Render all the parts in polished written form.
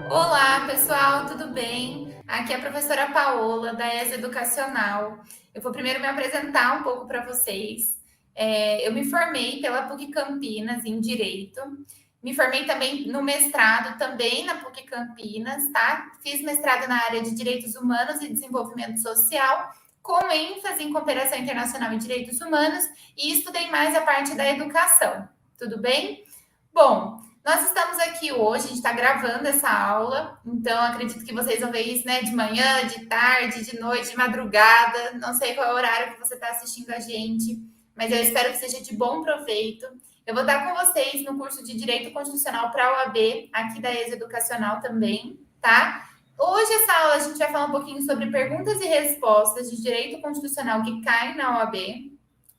Olá, pessoal, tudo bem? Aqui é a professora Paola, da ESA Educacional. Eu vou primeiro me apresentar um pouco para vocês. Eu me formei pela PUC Campinas em Direito. Me formei também no mestrado, também na PUC Campinas, tá? Fiz mestrado na área de Direitos Humanos e Desenvolvimento Social, com ênfase em cooperação internacional e direitos humanos, e estudei mais a parte da educação. Tudo bem? Bom, nós estamos aqui hoje, a gente está gravando essa aula, então acredito que vocês vão ver isso, né, de manhã, de tarde, de noite, de madrugada, não sei qual é o horário que você está assistindo a gente, mas eu espero que seja de bom proveito. Eu vou estar com vocês no curso de Direito Constitucional para a OAB, aqui da ESA Educacional também, tá? Hoje, essa aula, a gente vai falar um pouquinho sobre perguntas e respostas de Direito Constitucional que caem na OAB,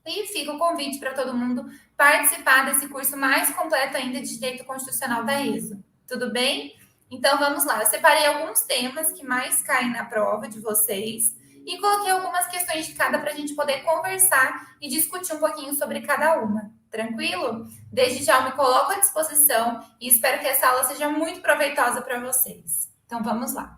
e fica o convite para todo mundo participar desse curso mais completo ainda de Direito Constitucional da ESO. Tudo bem? Então vamos lá. Eu separei alguns temas que mais caem na prova de vocês e coloquei algumas questões de cada para a gente poder conversar e discutir um pouquinho sobre cada uma. Tranquilo? Desde já eu me coloco à disposição e espero que essa aula seja muito proveitosa para vocês. Então vamos lá.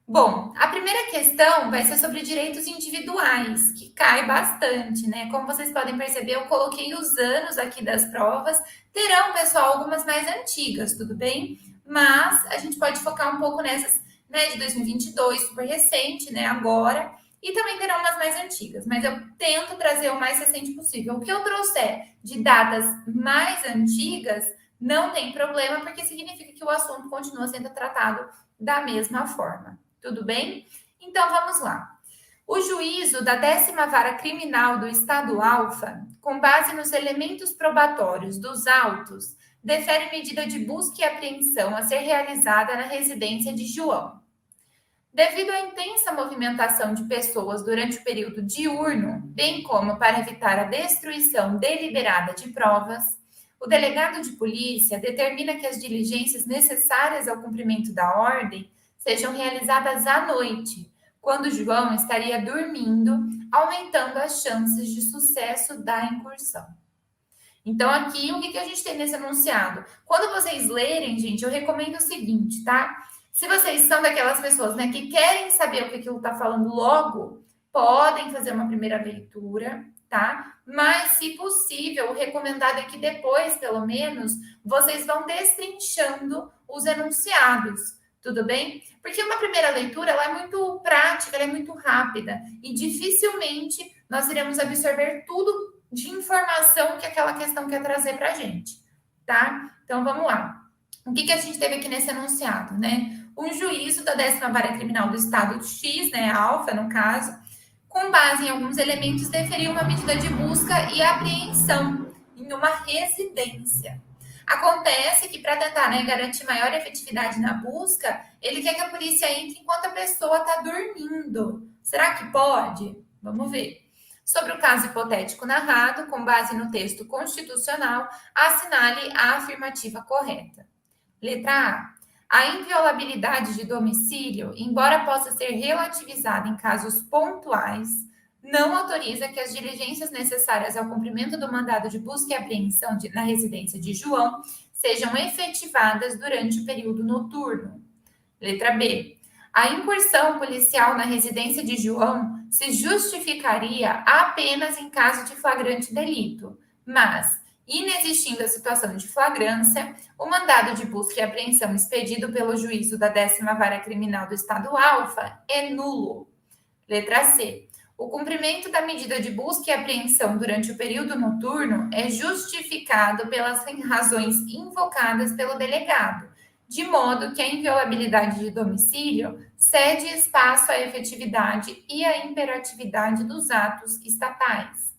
Bom, a primeira questão vai ser sobre direitos individuais, que cai bastante, né? Como vocês podem perceber, eu coloquei os anos aqui das provas. Terão, pessoal, algumas mais antigas, tudo bem? Mas a gente pode focar um pouco nessas, né, de 2022, super recente, né, agora. E também terão umas mais antigas, mas eu tento trazer o mais recente possível. O que eu trouxer de datas mais antigas não tem problema, porque significa que o assunto continua sendo tratado da mesma forma. Tudo bem? Então vamos lá. O juízo da 10ª Vara Criminal do Estado Alfa, com base nos elementos probatórios dos autos, defere medida de busca e apreensão a ser realizada na residência de João. Devido à intensa movimentação de pessoas durante o período diurno, bem como para evitar a destruição deliberada de provas, o delegado de polícia determina que as diligências necessárias ao cumprimento da ordem sejam realizadas à noite, quando João estaria dormindo, aumentando as chances de sucesso da incursão. Então, aqui, o que a gente tem nesse enunciado? Quando vocês lerem, gente, eu recomendo o seguinte, tá? Se vocês são daquelas pessoas, né, que querem saber o que aquilo está falando logo, podem fazer uma primeira leitura, tá? Mas, se possível, o recomendado é que depois, pelo menos, vocês vão destrinchando os enunciados, tudo bem? Porque uma primeira leitura, ela é muito prática, ela é muito rápida, e dificilmente nós iremos absorver tudo de informação que aquela questão quer trazer para a gente, tá? Então, vamos lá. O que a gente teve aqui nesse enunciado, né? Um juízo da 10ª Vara Criminal do Estado X, né, Alfa, no caso, com base em alguns elementos, deferiu uma medida de busca e apreensão em uma residência. Acontece que, para tentar, né, garantir maior efetividade na busca, ele quer que a polícia entre enquanto a pessoa está dormindo. Será que pode? Vamos ver. Sobre o caso hipotético narrado, com base no texto constitucional, assinale a afirmativa correta. Letra A. A inviolabilidade de domicílio, embora possa ser relativizada em casos pontuais, não autoriza que as diligências necessárias ao cumprimento do mandado de busca e apreensão na residência de João sejam efetivadas durante o período noturno. Letra B. A incursão policial na residência de João se justificaria apenas em caso de flagrante delito, mas, inexistindo a situação de flagrância, o mandado de busca e apreensão expedido pelo juízo da 10ª Vara Criminal do Estado Alfa é nulo. Letra C. O cumprimento da medida de busca e apreensão durante o período noturno é justificado pelas razões invocadas pelo delegado, de modo que a inviolabilidade de domicílio cede espaço à efetividade e à imperatividade dos atos estatais.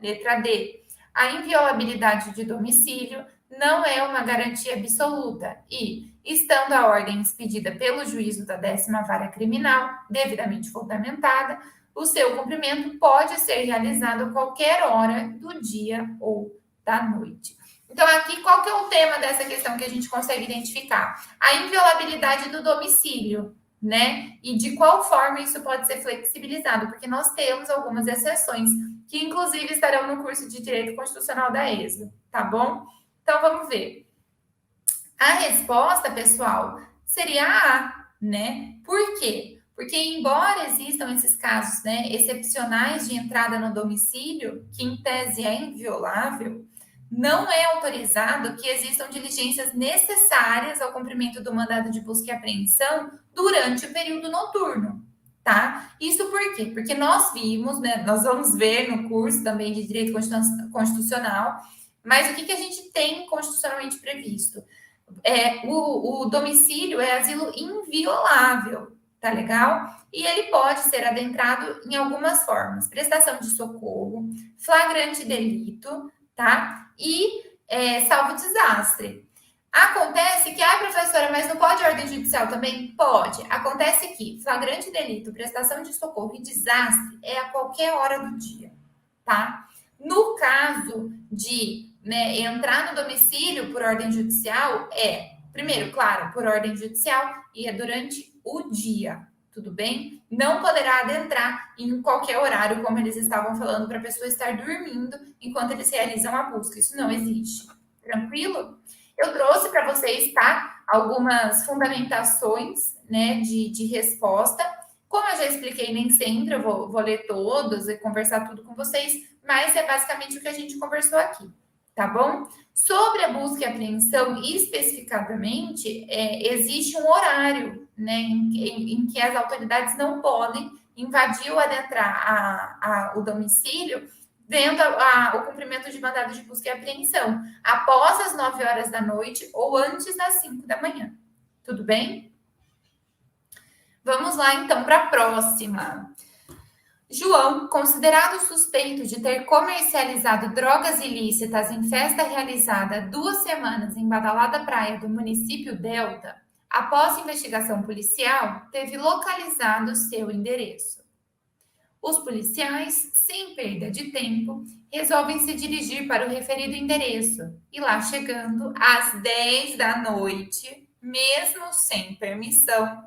Letra D. A inviolabilidade de domicílio não é uma garantia absoluta e, estando a ordem expedida pelo juízo da 10ª Vara Criminal, devidamente fundamentada, o seu cumprimento pode ser realizado a qualquer hora do dia ou da noite. Então, aqui, qual que é o tema dessa questão que a gente consegue identificar? A inviolabilidade do domicílio, né? E de qual forma isso pode ser flexibilizado, porque nós temos algumas exceções que, inclusive, estarão no curso de Direito Constitucional da ESO, tá bom? Então, vamos ver. A resposta, pessoal, seria A, né? Por quê? Porque, embora existam esses casos, né, excepcionais de entrada no domicílio, que em tese é inviolável, não é autorizado que existam diligências necessárias ao cumprimento do mandado de busca e apreensão durante o período noturno, tá? Isso por quê? Porque nós vimos, né, nós vamos ver no curso também de Direito Constitucional, mas o que a gente tem constitucionalmente previsto? O domicílio é asilo inviolável, tá legal? E ele pode ser adentrado em algumas formas: prestação de socorro, flagrante delito, tá? E salvo desastre. Acontece que, professora, mas não pode ordem judicial também? Pode. Acontece que flagrante delito, prestação de socorro e desastre é a qualquer hora do dia, tá? No caso de, né, entrar no domicílio por ordem judicial, primeiro, claro, por ordem judicial e é durante o dia, tudo bem? Não poderá adentrar em qualquer horário, como eles estavam falando, para a pessoa estar dormindo enquanto eles realizam a busca. Isso não existe. Tranquilo? Eu trouxe para vocês, tá? Algumas fundamentações, né, de resposta. Como eu já expliquei, nem sempre eu vou ler todos e conversar tudo com vocês, mas é basicamente o que a gente conversou aqui, tá bom? Sobre a busca e apreensão, especificadamente, existe um horário, né, em que as autoridades não podem invadir ou adentrar o domicílio vendo o cumprimento de mandado de busca e apreensão após as 9 horas da noite ou antes das 5 da manhã. Tudo bem? Vamos lá, então, para a próxima. João, considerado suspeito de ter comercializado drogas ilícitas em festa realizada 2 semanas em badalada praia do município Delta, após investigação policial, teve localizado seu endereço. Os policiais, sem perda de tempo, resolvem se dirigir para o referido endereço e, lá chegando às 10 da noite, mesmo sem permissão,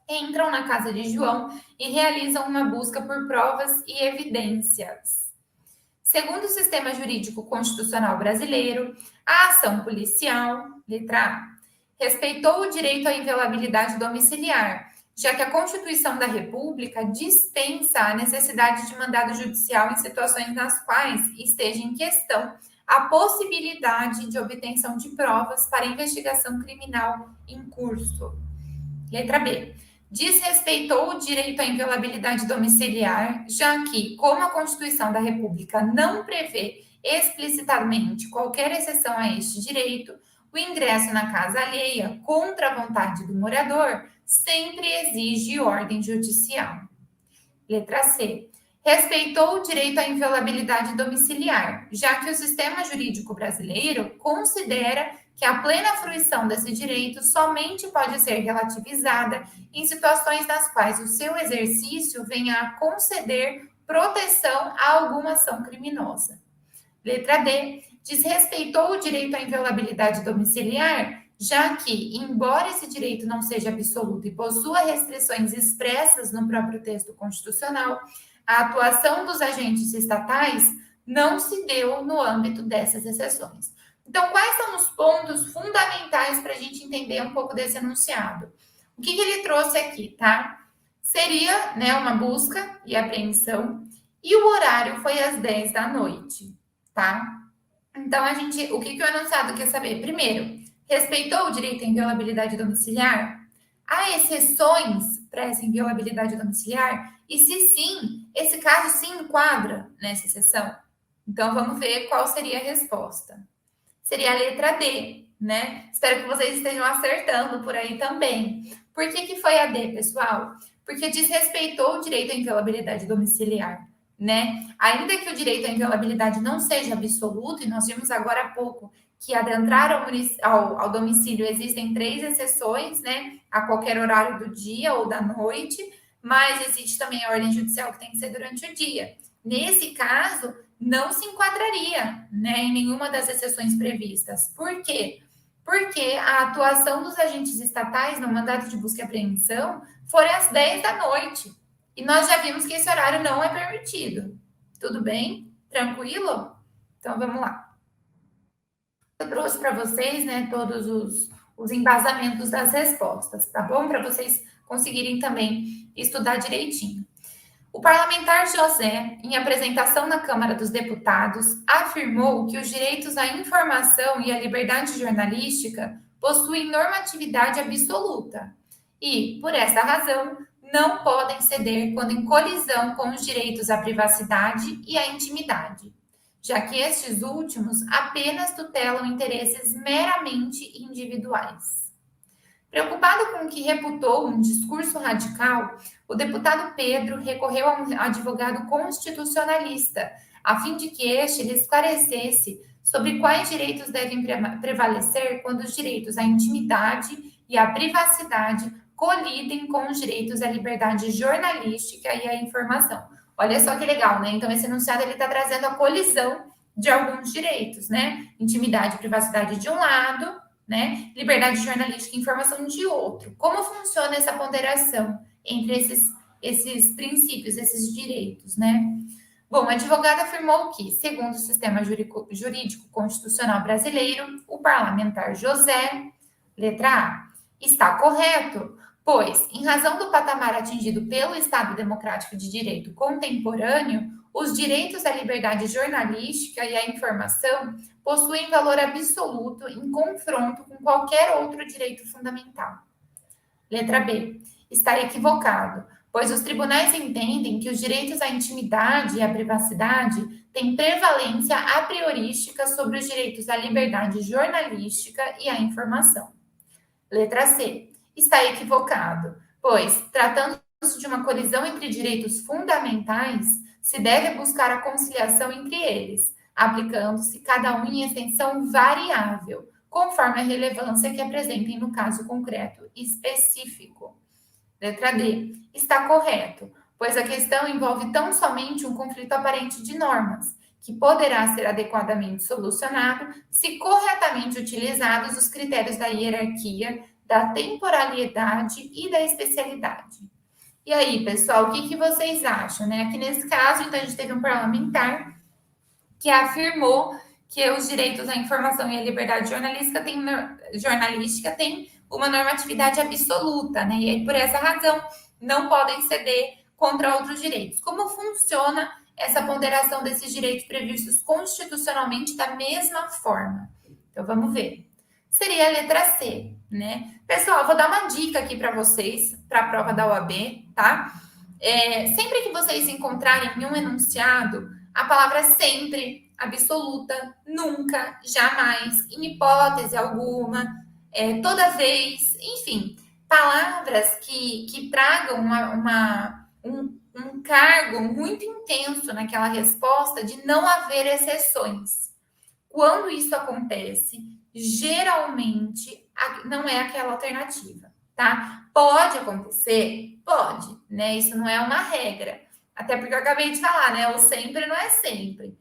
entram na casa de João e realizam uma busca por provas e evidências. Segundo o sistema jurídico constitucional brasileiro, a ação policial, letra A, respeitou o direito à inviolabilidade domiciliar, já que a Constituição da República dispensa a necessidade de mandado judicial em situações nas quais esteja em questão a possibilidade de obtenção de provas para investigação criminal em curso. Letra B. Desrespeitou o direito à inviolabilidade domiciliar, já que, como a Constituição da República não prevê explicitamente qualquer exceção a este direito, o ingresso na casa alheia, contra a vontade do morador, sempre exige ordem judicial. Letra C. Respeitou o direito à inviolabilidade domiciliar, já que o sistema jurídico brasileiro considera que a plena fruição desse direito somente pode ser relativizada em situações nas quais o seu exercício venha a conceder proteção a alguma ação criminosa. Letra D. Desrespeitou o direito à inviolabilidade domiciliar, já que, embora esse direito não seja absoluto e possua restrições expressas no próprio texto constitucional, a atuação dos agentes estatais não se deu no âmbito dessas exceções. Então, quais são os pontos fundamentais para a gente entender um pouco desse enunciado? O que ele trouxe aqui, tá? Seria, né, uma busca e apreensão, e o horário foi às 10 da noite, tá? Então, o que o enunciado quer saber? Primeiro, respeitou o direito à inviolabilidade domiciliar? Há exceções para essa inviolabilidade domiciliar? E se sim, esse caso se enquadra nessa exceção? Então, vamos ver qual seria a resposta. Seria a letra D, né? Espero que vocês estejam acertando por aí também. Por que foi a D, pessoal? Porque desrespeitou o direito à inviolabilidade domiciliar, né? Ainda que o direito à inviolabilidade não seja absoluto, e nós vimos agora há pouco que adentrar ao domicílio existem 3 exceções, né? A qualquer horário do dia ou da noite, mas existe também a ordem judicial que tem que ser durante o dia. Nesse caso, não se enquadraria, né, em nenhuma das exceções previstas. Por quê? Porque a atuação dos agentes estatais no mandado de busca e apreensão foi às 10 da noite. E nós já vimos que esse horário não é permitido. Tudo bem? Tranquilo? Então vamos lá. Eu trouxe para vocês, né, todos os embasamentos das respostas, tá bom? Para vocês conseguirem também estudar direitinho. O parlamentar José, em apresentação na Câmara dos Deputados, afirmou que os direitos à informação e à liberdade jornalística possuem normatividade absoluta e, por essa razão, não podem ceder quando em colisão com os direitos à privacidade e à intimidade, já que estes últimos apenas tutelam interesses meramente individuais. Preocupado com o que reputou um discurso radical, o deputado Pedro recorreu a um advogado constitucionalista, a fim de que este lhe esclarecesse sobre quais direitos devem prevalecer quando os direitos à intimidade e à privacidade colidem com os direitos à liberdade jornalística e à informação. Olha só que legal, né? Então, esse enunciado ele está trazendo a colisão de alguns direitos, né? Intimidade e privacidade de um lado, né? Liberdade jornalística e informação de outro. Como funciona essa ponderação entre esses princípios, esses direitos, né? Bom, o advogado afirmou que, segundo o sistema jurídico constitucional brasileiro, o parlamentar José, letra A, está correto, pois, em razão do patamar atingido pelo Estado Democrático de Direito contemporâneo, os direitos à liberdade jornalística e à informação possuem valor absoluto em confronto com qualquer outro direito fundamental. Letra B. Está equivocado, pois os tribunais entendem que os direitos à intimidade e à privacidade têm prevalência a priorística sobre os direitos à liberdade jornalística e à informação. Letra C. Está equivocado, pois, tratando-se de uma colisão entre direitos fundamentais, se deve buscar a conciliação entre eles, aplicando-se cada um em extensão variável, conforme a relevância que apresentem no caso concreto específico. Letra D. Está correto, pois a questão envolve tão somente um conflito aparente de normas, que poderá ser adequadamente solucionado se corretamente utilizados os critérios da hierarquia, da temporalidade e da especialidade. E aí, pessoal, o que vocês acham, né? Aqui nesse caso, então, a gente teve um parlamentar que afirmou que os direitos à informação e à liberdade jornalística têm uma normatividade absoluta, né? E aí, por essa razão, não podem ceder contra outros direitos. Como funciona essa ponderação desses direitos previstos constitucionalmente da mesma forma? Então, vamos ver. Seria a letra C, né? Pessoal, eu vou dar uma dica aqui para vocês, para a prova da OAB, tá? Sempre que vocês encontrarem em um enunciado a palavra sempre, absoluta, nunca, jamais, em hipótese alguma, toda vez, enfim, palavras que tragam um cargo muito intenso naquela resposta de não haver exceções. Quando isso acontece, geralmente não é aquela alternativa, tá? Pode acontecer? Pode, né? Isso não é uma regra. Até porque eu acabei de falar, né? O sempre não é sempre.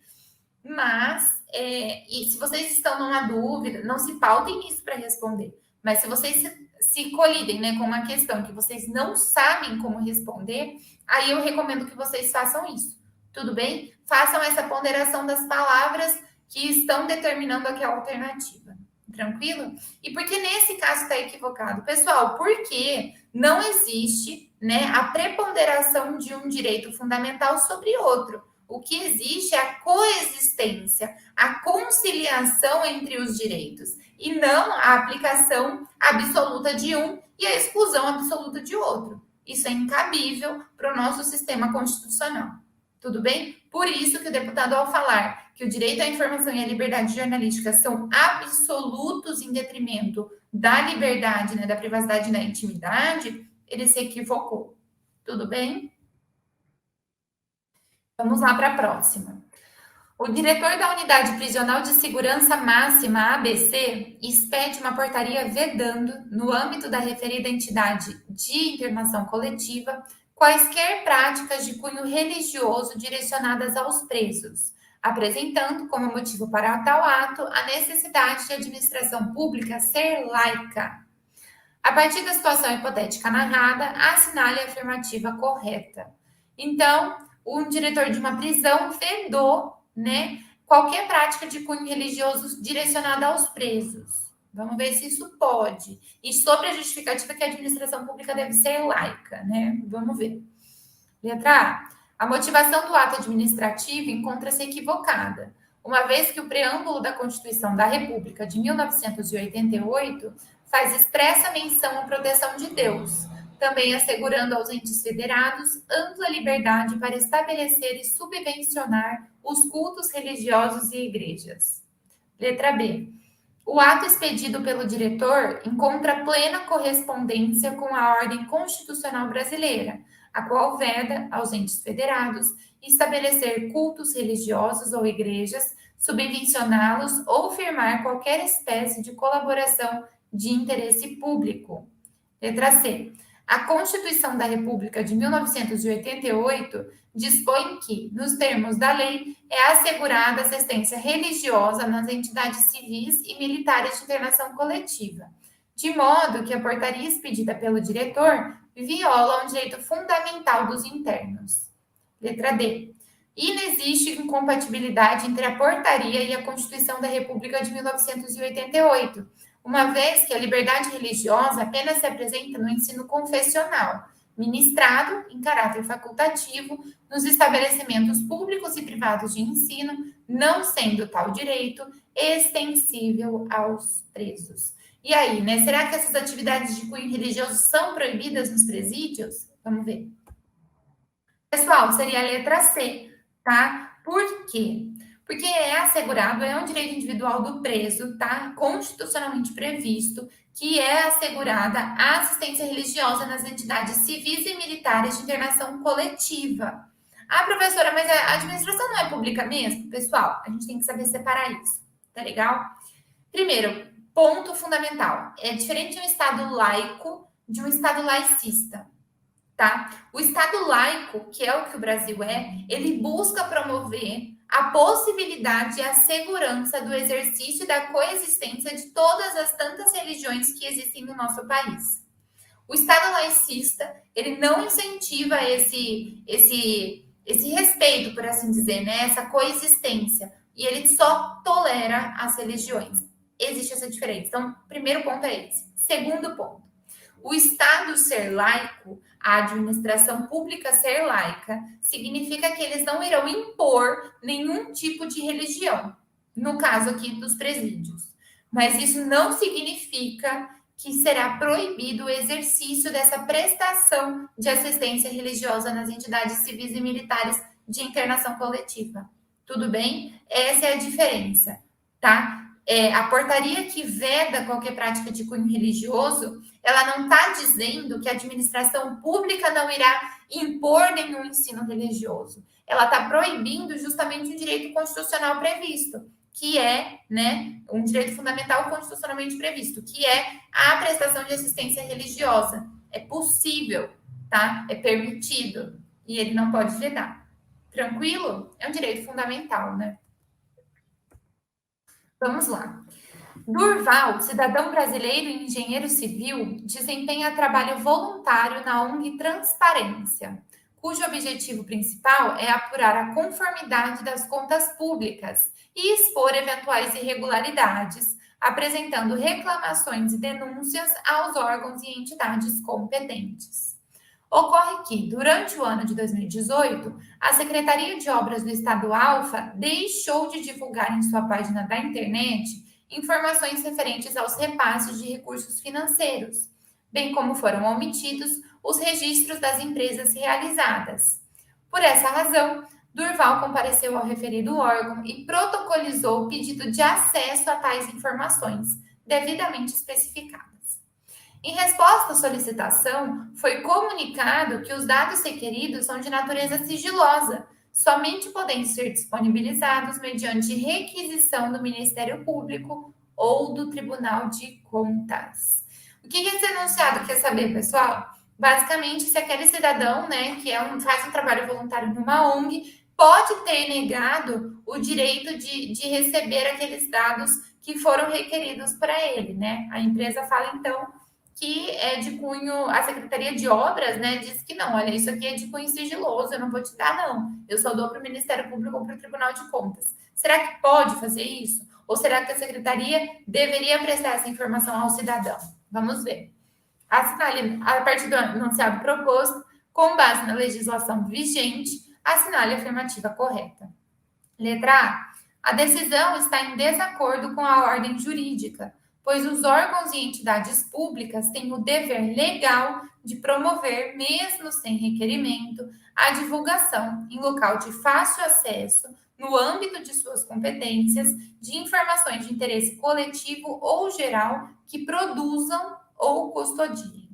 Mas, e se vocês estão numa dúvida, não se pautem nisso para responder. Mas se vocês se colidem, né, com uma questão que vocês não sabem como responder, aí eu recomendo que vocês façam isso. Tudo bem? Façam essa ponderação das palavras que estão determinando aquela alternativa. Tranquilo? E por que nesse caso está equivocado? Pessoal, porque não existe, né, a preponderação de um direito fundamental sobre outro. O que existe é a coexistência, a conciliação entre os direitos, e não a aplicação absoluta de um e a exclusão absoluta de outro. Isso é incabível para o nosso sistema constitucional. Tudo bem? Por isso que o deputado, ao falar que o direito à informação e à liberdade jornalística são absolutos em detrimento da liberdade, né, da privacidade e da intimidade, ele se equivocou. Tudo bem? Vamos lá para a próxima. O diretor da Unidade Prisional de Segurança Máxima, ABC, expede uma portaria vedando, no âmbito da referida entidade de internação coletiva, quaisquer práticas de cunho religioso direcionadas aos presos, apresentando como motivo para tal ato a necessidade de administração pública ser laica. A partir da situação hipotética narrada, assinale a afirmativa correta. Então, um diretor de uma prisão vedou, né, qualquer prática de cunho religioso direcionada aos presos. Vamos ver se isso pode. E sobre a justificativa que a administração pública deve ser laica, né? Vamos ver. Letra A. A motivação do ato administrativo encontra-se equivocada, uma vez que o preâmbulo da Constituição da República de 1988 faz expressa menção à proteção de Deus, também assegurando aos entes federados ampla liberdade para estabelecer e subvencionar os cultos religiosos e igrejas. Letra B. O ato expedido pelo diretor encontra plena correspondência com a ordem constitucional brasileira, a qual veda aos entes federados estabelecer cultos religiosos ou igrejas, subvencioná-los ou firmar qualquer espécie de colaboração de interesse público. Letra C. A Constituição da República de 1988 dispõe que, nos termos da lei, é assegurada assistência religiosa nas entidades civis e militares de internação coletiva, de modo que a portaria expedida pelo diretor viola um direito fundamental dos internos. Letra D. Inexiste incompatibilidade entre a portaria e a Constituição da República de 1988, uma vez que a liberdade religiosa apenas se apresenta no ensino confessional, ministrado em caráter facultativo nos estabelecimentos públicos e privados de ensino, não sendo tal direito extensível aos presos. E aí, né? Será que essas atividades de cunho religioso são proibidas nos presídios? Vamos ver. Pessoal, seria a letra C, tá? Por quê? Porque é assegurado, é um direito individual do preso, tá? Constitucionalmente previsto, que é assegurada a assistência religiosa nas entidades civis e militares de internação coletiva. Ah, professora, mas a administração não é pública mesmo? Pessoal, a gente tem que saber separar isso, tá legal? Primeiro, ponto fundamental, é diferente de um Estado laico de um Estado laicista. Tá? O Estado laico, que é o que o Brasil é, ele busca promover a possibilidade e a segurança do exercício e da coexistência de todas as tantas religiões que existem no nosso país. O Estado laicista, ele não incentiva esse respeito, por assim dizer, né? Essa coexistência, e ele só tolera as religiões. Existe essa diferença. Então, primeiro ponto é esse. Segundo ponto, o Estado ser laico, a administração pública ser laica, significa que eles não irão impor nenhum tipo de religião, no caso aqui dos presídios. Mas isso não significa que será proibido o exercício dessa prestação de assistência religiosa nas entidades civis e militares de internação coletiva. Tudo bem? Essa é a diferença, tá? A portaria que veda qualquer prática de cunho religioso, ela não está dizendo que a administração pública não irá impor nenhum ensino religioso. Ela está proibindo justamente um direito constitucional previsto, que é, né, um direito fundamental constitucionalmente previsto, que é a prestação de assistência religiosa. É possível, tá? É permitido. E ele não pode vedar. Tranquilo? É um direito fundamental, né? Vamos lá. Durval, cidadão brasileiro e engenheiro civil, desempenha trabalho voluntário na ONG Transparência, cujo objetivo principal é apurar a conformidade das contas públicas e expor eventuais irregularidades, apresentando reclamações e denúncias aos órgãos e entidades competentes. Ocorre que, durante o ano de 2018, a Secretaria de Obras do Estado Alfa deixou de divulgar em sua página da internet informações referentes aos repasses de recursos financeiros, bem como foram omitidos os registros das empresas realizadas. Por essa razão, Durval compareceu ao referido órgão e protocolizou o pedido de acesso a tais informações, devidamente especificadas. Em resposta à solicitação, foi comunicado que os dados requeridos são de natureza sigilosa, somente podendo ser disponibilizados mediante requisição do Ministério Público ou do Tribunal de Contas. O que esse enunciado quer saber, pessoal? Basicamente, se aquele cidadão, né, que faz um trabalho voluntário numa ONG, pode ter negado o direito de receber aqueles dados que foram requeridos para ele, né? A empresa fala, então, que é de cunho, a Secretaria de Obras, né, diz que não, olha, isso aqui é de cunho sigiloso, eu não vou te dar, não. Eu só dou para o Ministério Público ou para o Tribunal de Contas. Será que pode fazer isso? Ou será que a secretaria deveria prestar essa informação ao cidadão? Vamos ver. Assinale, a partir do enunciado proposto, com base na legislação vigente, assinale a afirmativa correta. Letra A. A decisão está em desacordo com a ordem jurídica, pois os órgãos e entidades públicas têm o dever legal de promover, mesmo sem requerimento, a divulgação em local de fácil acesso, no âmbito de suas competências, de informações de interesse coletivo ou geral que produzam ou custodiem.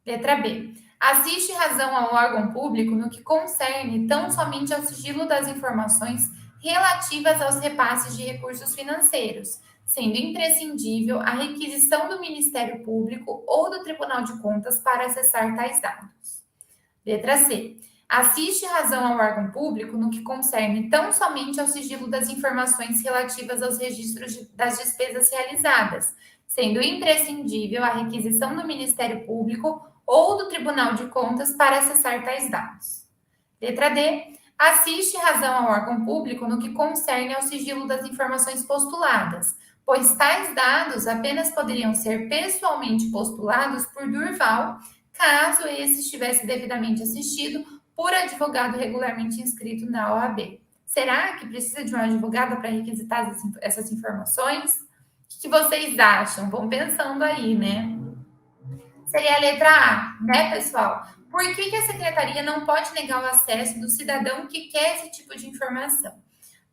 Letra B. Assiste razão ao órgão público no que concerne tão somente ao sigilo das informações relativas aos repasses de recursos financeiros, sendo imprescindível a requisição do Ministério Público ou do Tribunal de Contas para acessar tais dados. Letra C. Assiste razão ao órgão público no que concerne tão somente ao sigilo das informações relativas aos registros das despesas realizadas, sendo imprescindível a requisição do Ministério Público ou do Tribunal de Contas para acessar tais dados. Letra D. Assiste razão ao órgão público no que concerne ao sigilo das informações postuladas, pois tais dados apenas poderiam ser pessoalmente postulados por Durval, caso esse estivesse devidamente assistido por advogado regularmente inscrito na OAB. Será que precisa de um advogado para requisitar essas informações? O que vocês acham? Vão pensando aí, né? Seria a letra A, né, pessoal? Por que a secretaria não pode negar o acesso do cidadão que quer esse tipo de informação?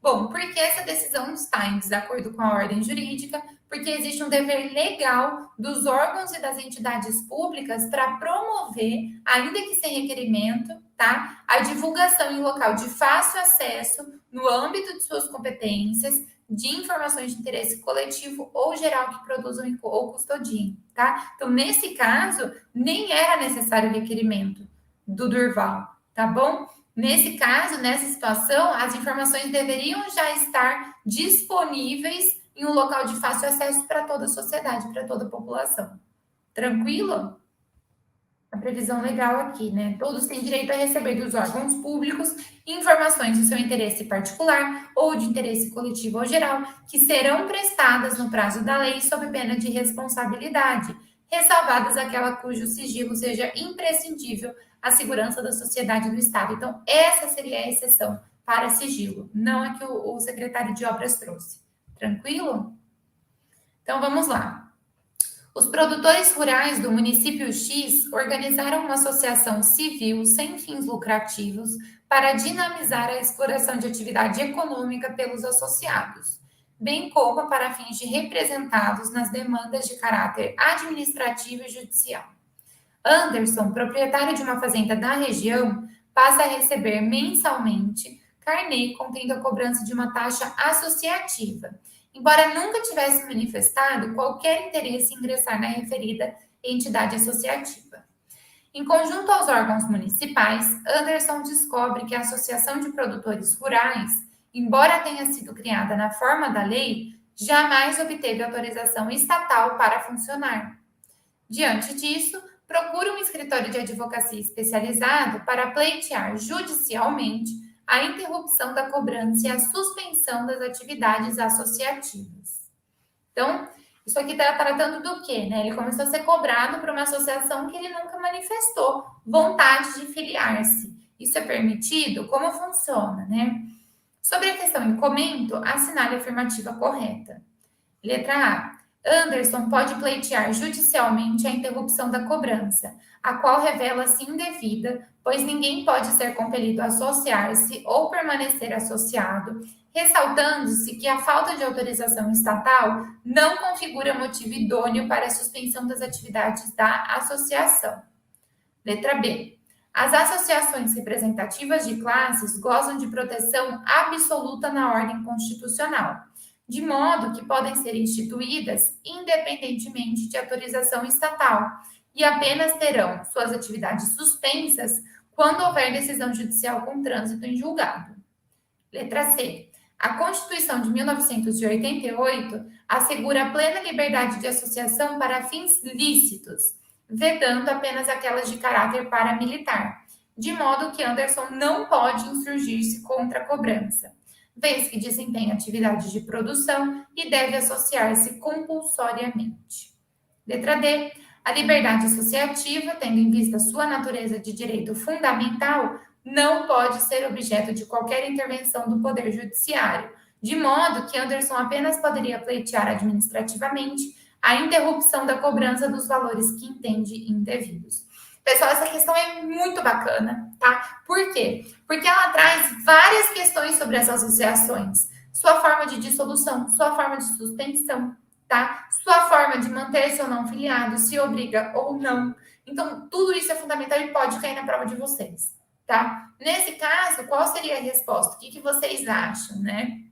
Bom, porque essa decisão está em desacordo com a ordem jurídica, porque existe um dever legal dos órgãos e das entidades públicas para promover, ainda que sem requerimento, tá, a divulgação em local de fácil acesso, no âmbito de suas competências, de informações de interesse coletivo ou geral que produzam ou custodiem, tá? Então, nesse caso, nem era necessário requerimento do Durval, tá bom? Nesse caso, nessa situação, as informações deveriam já estar disponíveis em um local de fácil acesso para toda a sociedade, para toda a população. Tranquilo? A previsão legal aqui, né? Todos têm direito a receber dos órgãos públicos informações do seu interesse particular ou de interesse coletivo ou geral, que serão prestadas no prazo da lei sob pena de responsabilidade, ressalvadas aquela cujo sigilo seja imprescindível à segurança da sociedade e do Estado. Então, essa seria a exceção para sigilo, não a que o secretário de Obras trouxe. Tranquilo? Então, vamos lá. Os produtores rurais do município X organizaram uma associação civil sem fins lucrativos para dinamizar a exploração de atividade econômica pelos associados, bem como para fins de representados nas demandas de caráter administrativo e judicial. Anderson, proprietário de uma fazenda da região, passa a receber mensalmente carnê contendo a cobrança de uma taxa associativa, embora nunca tivesse manifestado qualquer interesse em ingressar na referida entidade associativa. Em conjunto aos órgãos municipais, Anderson descobre que a Associação de Produtores Rurais, embora tenha sido criada na forma da lei, jamais obteve autorização estatal para funcionar. Diante disso, procura um escritório de advocacia especializado para pleitear judicialmente a interrupção da cobrança e a suspensão das atividades associativas. Então, isso aqui está tratando do quê, né? Ele começou a ser cobrado por uma associação que ele nunca manifestou vontade de filiar-se. Isso é permitido? Como funciona, né? Sobre a questão em comento, assinale a afirmativa correta. Letra A. Anderson pode pleitear judicialmente a interrupção da cobrança, a qual revela-se indevida, pois ninguém pode ser compelido a associar-se ou permanecer associado, ressaltando-se que a falta de autorização estatal não configura motivo idôneo para a suspensão das atividades da associação. Letra B. As associações representativas de classes gozam de proteção absoluta na ordem constitucional, de modo que podem ser instituídas independentemente de autorização estatal e apenas terão suas atividades suspensas quando houver decisão judicial com trânsito em julgado. Letra C. A Constituição de 1988 assegura a plena liberdade de associação para fins lícitos, vedando apenas aquelas de caráter paramilitar, de modo que Anderson não pode insurgir-se contra a cobrança. vez que desempenha atividades de produção e deve associar-se compulsoriamente. Letra D. A liberdade associativa, tendo em vista sua natureza de direito fundamental, não pode ser objeto de qualquer intervenção do Poder Judiciário, de modo que Anderson apenas poderia pleitear administrativamente a interrupção da cobrança dos valores que entende indevidos. Pessoal, essa questão é muito bacana, tá? Por quê? Porque ela traz várias questões sobre as associações. Sua forma de dissolução, sua forma de suspensão, tá? Sua forma de manter-se ou não filiado, se obriga ou não. Então, tudo isso é fundamental e pode cair na prova de vocês, tá? Nesse caso, qual seria a resposta? O que vocês acham, né?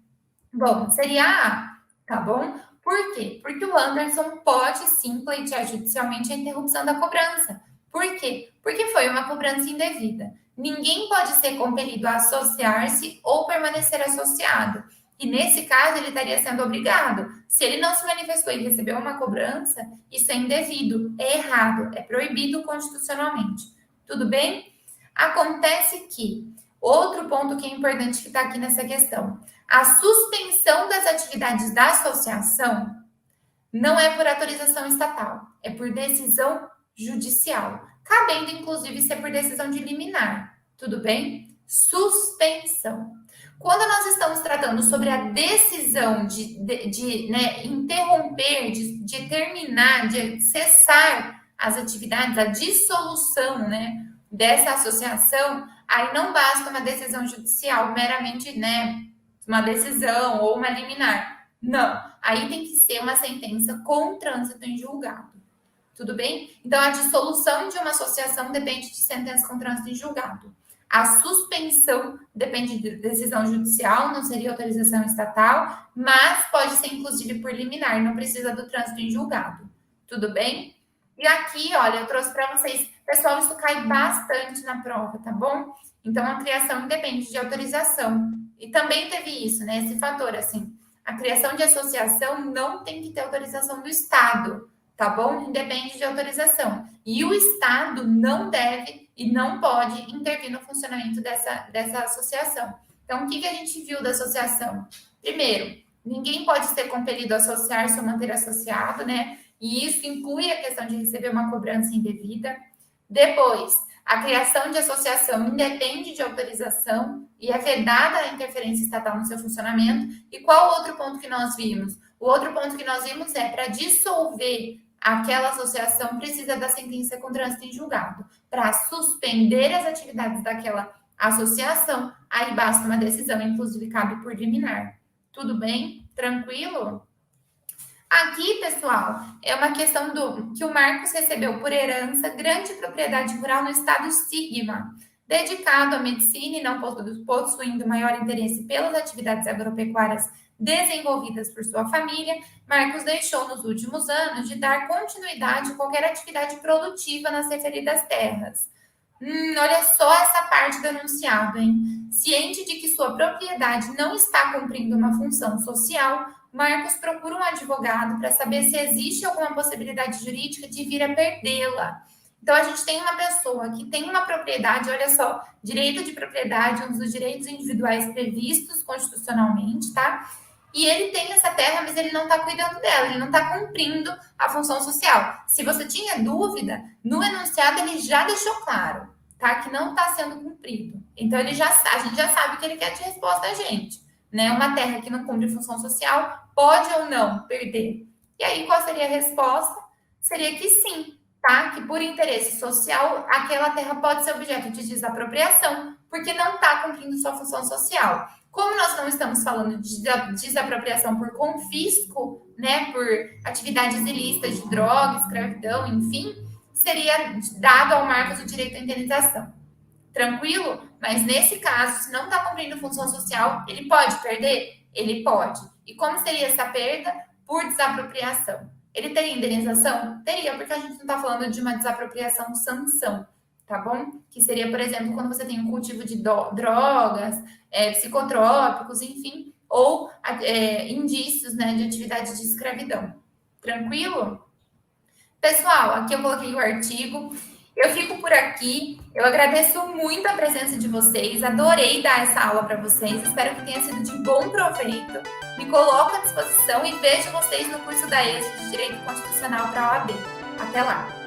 Bom, seria A, tá bom? Por quê? Porque o Anderson pode sim pleitear judicialmente a interrupção da cobrança. Por quê? Porque foi uma cobrança indevida. Ninguém pode ser compelido a associar-se ou permanecer associado. E nesse caso, ele estaria sendo obrigado. Se ele não se manifestou e recebeu uma cobrança, isso é indevido, é errado, é proibido constitucionalmente. Tudo bem? Acontece que, outro ponto que é importante que está aqui nessa questão, a suspensão das atividades da associação não é por autorização estatal, é por decisão judicial, cabendo inclusive ser por decisão de liminar. Tudo bem? Suspensão. Quando nós estamos tratando sobre a decisão de né, interromper, de terminar, de cessar as atividades, a dissolução, né, dessa associação, aí não basta uma decisão judicial meramente, né, uma decisão ou uma liminar. Não, aí tem que ser uma sentença com trânsito em julgado. Tudo bem? Então, a dissolução de uma associação depende de sentença com trânsito em julgado. A suspensão depende de decisão judicial, não seria autorização estatal, mas pode ser inclusive por liminar, não precisa do trânsito em julgado. Tudo bem? E aqui, olha, eu trouxe para vocês, pessoal, isso cai bastante na prova, tá bom? Então, a criação independe de autorização. E também teve isso, né? Esse fator, assim, a criação de associação não tem que ter autorização do Estado, tá bom? Independe de autorização. E o Estado não deve e não pode intervir no funcionamento dessa associação. Então, o que a gente viu da associação? Primeiro, ninguém pode ser compelido a associar-se ou manter associado, né? E isso inclui a questão de receber uma cobrança indevida. Depois, a criação de associação independe de autorização e é vedada a interferência estatal no seu funcionamento. E qual outro ponto que nós vimos? O outro ponto que nós vimos é para dissolver aquela associação precisa da sentença com trânsito em julgado. Para suspender as atividades daquela associação, aí basta uma decisão, inclusive cabe por liminar. Tudo bem? Tranquilo? Aqui, pessoal, é uma questão que o Marcos recebeu por herança grande propriedade rural no estado Sigma, dedicado à medicina e não possuindo maior interesse pelas atividades agropecuárias desenvolvidas por sua família. Marcos deixou nos últimos anos de dar continuidade a qualquer atividade produtiva nas referidas terras. Olha só essa parte do enunciado, hein? Ciente de que sua propriedade não está cumprindo uma função social, Marcos procura um advogado para saber se existe alguma possibilidade jurídica de vir a perdê-la. Então, a gente tem uma pessoa que tem uma propriedade, olha só, direito de propriedade, um dos direitos individuais previstos constitucionalmente, tá? E ele tem essa terra, mas ele não está cuidando dela, ele não está cumprindo a função social. Se você tinha dúvida, no enunciado ele já deixou claro, tá? Que não está sendo cumprido. Então, a gente já sabe o que ele quer de resposta a gente. Né? Uma terra que não cumpre função social pode ou não perder? E aí, qual seria a resposta? Seria que sim, tá? Que por interesse social, aquela terra pode ser objeto de desapropriação, porque não está cumprindo sua função social. Como nós não estamos falando de desapropriação por confisco, né? Por atividades ilícitas de droga, escravidão, enfim, seria dado ao Marcos o direito à indenização. Tranquilo? Mas nesse caso, se não está cumprindo função social, ele pode perder? Ele pode. E como seria essa perda? Por desapropriação. Ele teria indenização? Teria, porque a gente não está falando de uma desapropriação sanção, tá bom? Que seria, por exemplo, quando você tem um cultivo de drogas, psicotrópicos, enfim, ou indícios, né, de atividade de escravidão. Tranquilo? Pessoal, aqui eu coloquei o artigo. Eu fico por aqui. Eu agradeço muito a presença de vocês. Adorei dar essa aula para vocês. Espero que tenha sido de bom proveito. Me coloco à disposição e vejo vocês no curso da ESA de Direito Constitucional para a OAB. Até lá!